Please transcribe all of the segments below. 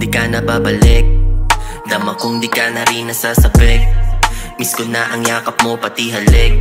di ka na babalik. Dama kong di ka na rin nasasabik. Miss ko na ang yakap mo pati halik.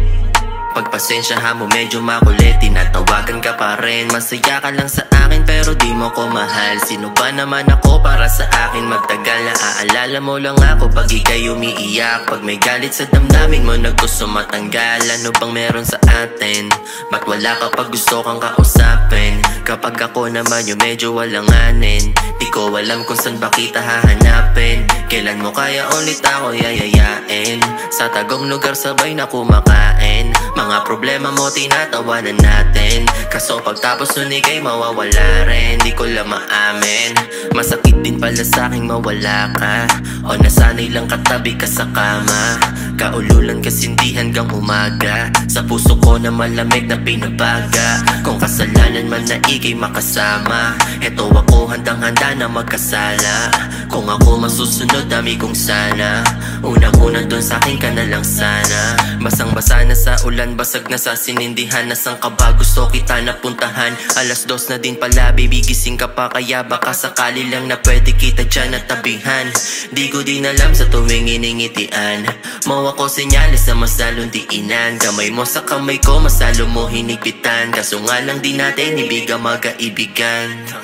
Pagpasensyahan mo medyo makulit, tinatawagan ka pa rin. Masaya ka lang sa akin pero di mo ko mahal. Sino ba naman ako para sa akin magtagal? Naaalala mo lang ako pag ika'y umiiyak. Pag may galit sa damdamin mo na gusto matanggal. Ano bang meron sa atin? Ba't wala ka pag gusto kang kausapin? Kapag ako naman yung medyo walanganin, di ko alam kung saan ba kita hahanapin. Kailan mo kaya ulit ako yayayain? Sa tagong lugar sabay na kumakain. Mga problema mo tinatawanan natin. Kaso pagtapos nun ika'y mawawala rin. Di ko lang maamin. Masakit din pala sa'king mawala ka. O nasanay lang katabi ka sa kama. Kaululan kasindi hanggang umaga. Sa puso ko na malamig na pinabaga. Kung kasalanan man na ika'y makasama, eto ako handang-handa na magkasala. Kung ako masusunod dami kong sana. Unang-una dun sa'kin ka na lang sana. Basang-basa na sa ulan, basag na sa sinindihan. Nasaan ka ba? Gusto kita napuntahan. 2:00 na din pala, baby gising ka pa. Kaya baka sakali lang na pwede kita dyan at tabihan. Di ko din alam sa tuwing iningitian mo ako senyales na mas lalong diinan. Kamay mo sa kamay ko, mas lalo mo hinigpitan. Kaso nga lang di natin ibigang magkaibigan.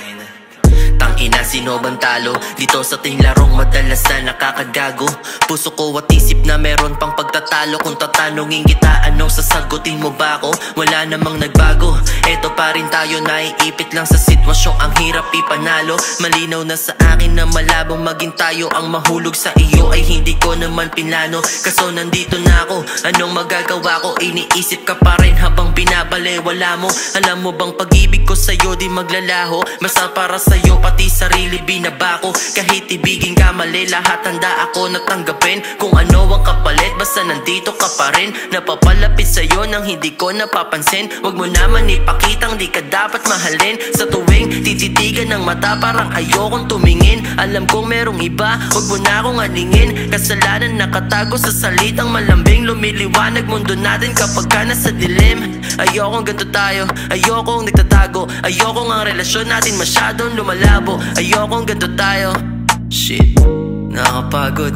Tangina, sino bang talo? Dito sa ting larong madalas na nakakagago. Puso ko at isip na meron pang pagtatalo. Kung tatanungin kita, ano sasagutin mo ba ako? Wala namang nagbago, eto pa rin tayo. Naiipit lang sa sitwasyong ang hirap ipanalo. Malinaw na sa akin na malabong maging tayo. Ang mahulog sa iyo ay hindi ko naman pinlano. Kaso nandito na ako, anong magagawa ko? Iniisip ka pa rin habang binabalewala mo. Alam mo bang pag-ibig ko sa'yo di maglalaho? Basta para sa'yo pati sarili binabako. Kahit ibigin ka mali, lahat handa ako natanggapin. Kung ano ang kapalit, basta nandito ka pa rin. Napapalapit sa'yo nang hindi ko napapansin. Huwag mo naman ipakitang di ka dapat mahalin. Sa tuwing tititigan ng mata, parang ayokong tumingin. Alam kong merong iba, huwag mo na akong alingin. Kasalanan nakatago sa salitang malambing. Lumiliwanag mundo natin kapag ka nasa dilim. Ayokong ganito tayo, ayokong nagtatago. Ayokong ang relasyon natin masyadong lumalabo. Ayokong ganito tayo. Shit, nakakapagod.